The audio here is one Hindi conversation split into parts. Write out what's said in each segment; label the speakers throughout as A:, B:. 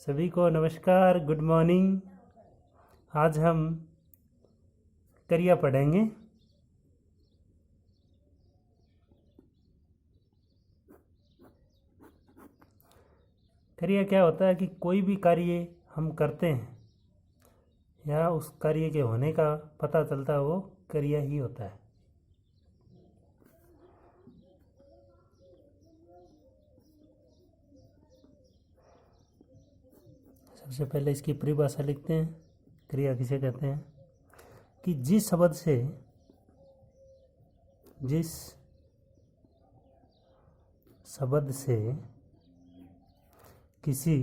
A: सभी को नमस्कार, गुड मॉर्निंग। आज हम क्रिया पढ़ेंगे। क्रिया क्या होता है कि कोई भी कार्य हम करते हैं या उस कार्य के होने का पता चलता है, वो क्रिया ही होता है। सबसे पहले इसकी परिभाषा लिखते हैं। क्रिया किसे कहते हैं कि जिस शब्द से किसी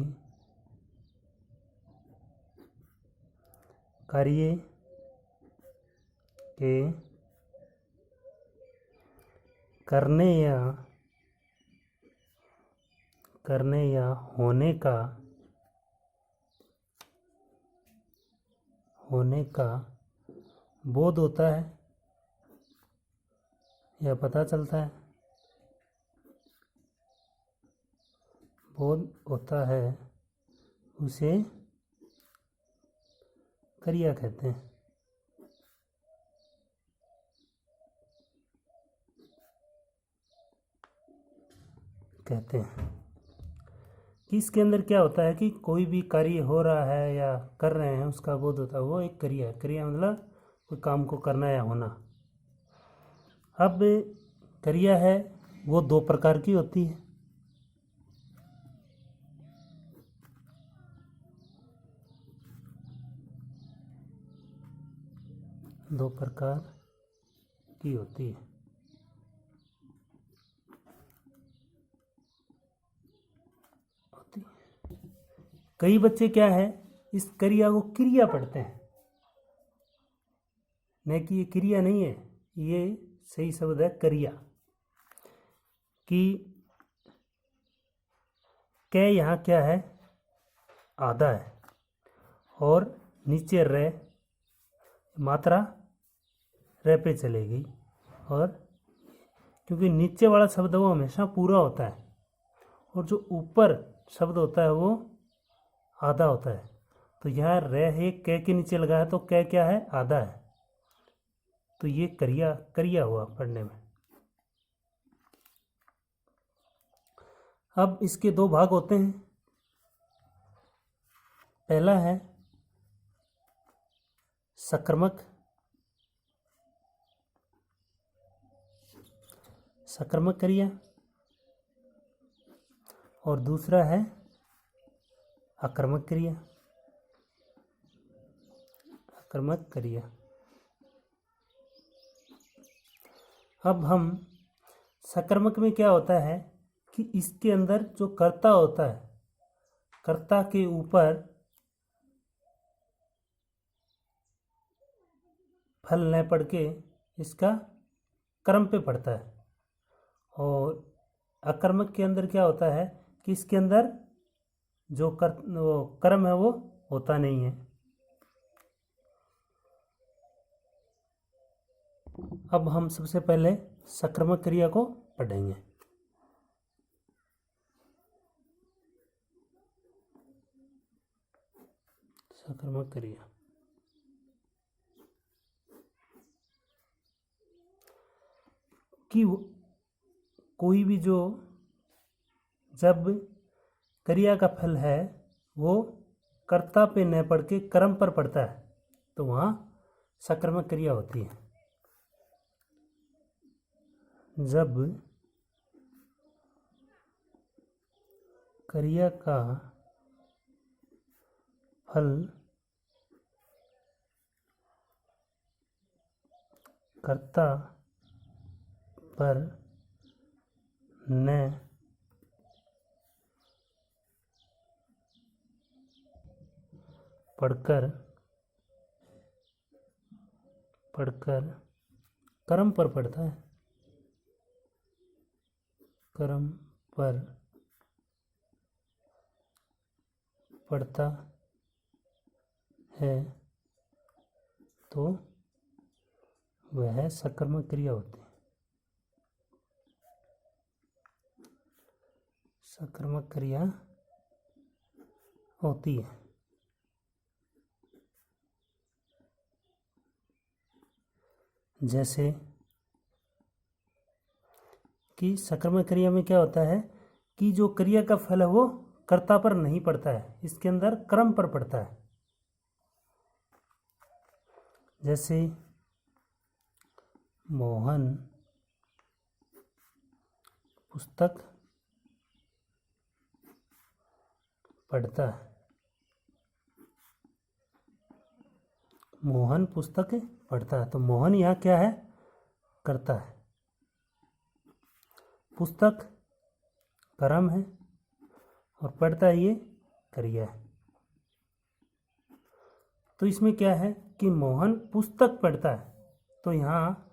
A: कार्य के करने या होने का बोध होता है या पता चलता है, बोध होता है, उसे क्रिया कहते हैं। कि इसके अंदर क्या होता है कि कोई भी कार्य हो रहा है या कर रहे हैं, उसका बोध होता है, वो एक क्रिया है। क्रिया मतलब कोई काम को करना या होना। अब क्रिया है वो दो प्रकार की होती है। दो प्रकार की होती है। कई बच्चे क्या है, इस क्रिया को क्रिया पढ़ते हैं, नहीं कि ये क्रिया नहीं है, ये सही शब्द है क्रिया। कि कै यहाँ क्या है, आधा है, और नीचे रे मात्रा रे पे चलेगी, और क्योंकि नीचे वाला शब्द वो हमेशा पूरा होता है और जो ऊपर शब्द होता है वो आधा होता है। तो यहाँ रे है, कै के नीचे लगा है, तो कै क्या है, आधा है। तो ये क्रिया हुआ पढ़ने में। अब इसके दो भाग होते हैं। पहला है सकर्मक क्रिया, और दूसरा है आक्रमक क्रिया। अब हम सकर्मक में क्या होता है कि इसके अंदर जो कर्ता होता है, कर्ता के ऊपर फल न पढ़ के इसका कर्म पे पड़ता है। और अकर्मक के अंदर क्या होता है कि इसके अंदर जो कर्म है वो होता नहीं है। अब हम सबसे पहले सकर्मक क्रिया को पढ़ेंगे। सकर्मक क्रिया कि कोई भी जो जब क्रिया का फल है वो कर्ता पे न पढ़ के कर्म पर पड़ता है, तो वहाँ सकर्मक क्रिया होती है। जब क्रिया का फल कर्ता पर न पढ़कर कर्म पर पड़ता है, कर्म पर पड़ता है, तो वह सकर्मक क्रिया होती है। सकर्मक क्रिया होती है। जैसे कि सकर्मक क्रिया में क्या होता है कि जो क्रिया का फल है वो कर्ता पर नहीं पड़ता है, इसके अंदर कर्म पर पड़ता है। जैसे मोहन पुस्तक पढ़ता है। मोहन पुस्तक पढ़ता है, तो मोहन यहाँ क्या है? कर्ता है। पुस्तक कर्म है और पढ़ता है ये क्रिया है। तो इसमें क्या है कि मोहन पुस्तक पढ़ता है, तो यहाँ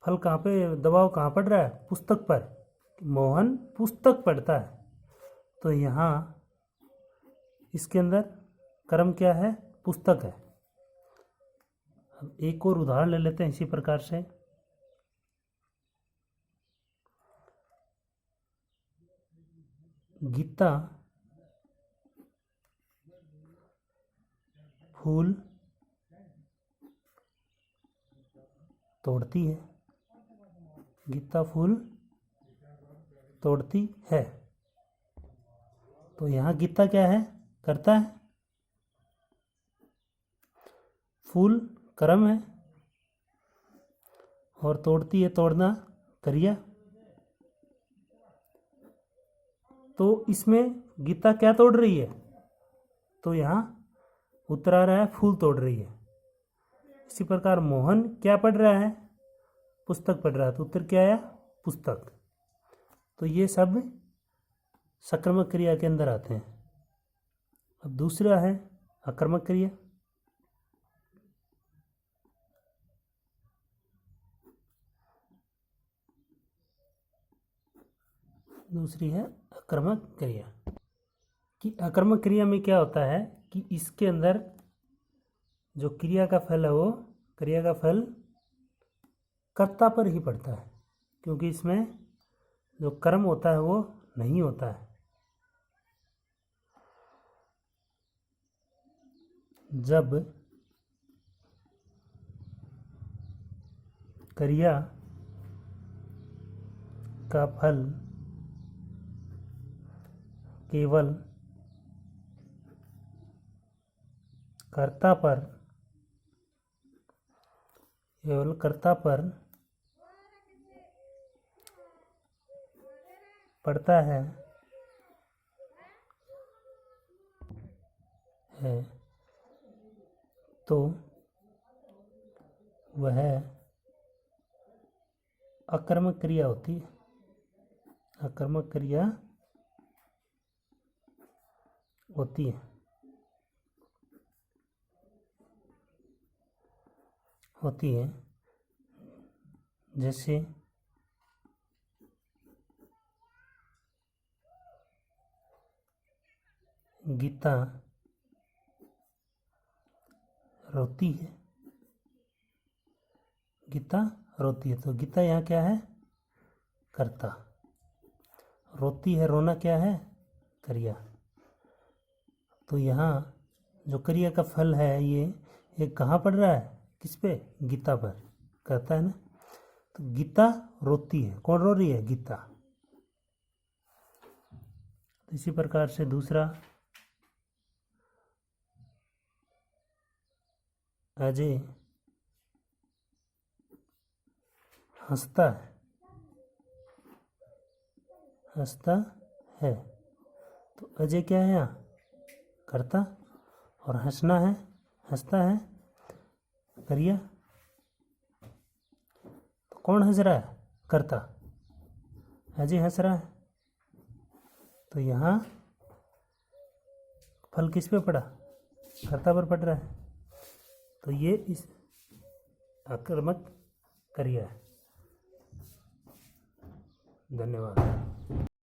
A: फल कहाँ पे, दबाव कहाँ पड़ रहा है? पुस्तक पर। मोहन पुस्तक पढ़ता है, तो यहाँ इसके अंदर कर्म क्या है? पुस्तक है। अब एक और उदाहरण ले लेते हैं इसी प्रकार से। गीता फूल तोड़ती है। गीता फूल तोड़ती है, तो यहाँ गीता क्या है? करता है। फूल कर्म है और तोड़ती है, तोड़ना क्रिया। तो इसमें गीता क्या तोड़ रही है? तो यहाँ उत्तर आ रहा है फूल तोड़ रही है। इसी प्रकार मोहन क्या पढ़ रहा है? पुस्तक पढ़ रहा है, तो उत्तर क्या आया? पुस्तक। तो ये सब सकर्मक क्रिया के अंदर आते हैं। अब दूसरा है अकर्मक क्रिया। दूसरी है अकर्मक क्रिया। कि अकर्मक क्रिया में क्या होता है कि इसके अंदर जो क्रिया का फल है वो क्रिया का फल कर्ता पर ही पड़ता है, क्योंकि इसमें जो कर्म होता है वो नहीं होता है। जब क्रिया का फल केवल कर्ता पर पड़ता है तो वह अकर्मक क्रिया होती है। अकर्मक क्रिया होती है। जैसे गीता रोती है। गीता रोती है, तो गीता यहाँ क्या है? कर्ता। रोती है, रोना क्या है? क्रिया। तो यहाँ जो क्रिया का फल है ये कहाँ पड़ रहा है? किस पे? गीता पर। करता है ना। तो गीता रोती है, कौन रो रही है? गीता। तो इसी प्रकार से दूसरा अजय हंसता है। हंसता है, तो अजय क्या है यहाँ? करता। और हंसना है, हंसता है क्रिया। तो कौन हंस रहा है? करता। अजय हंस रहा है, तो यहाँ फल किस पे पड़ा? कर्ता पर पड़ रहा है। तो ये इस आक्रामक क्रिया है। धन्यवाद।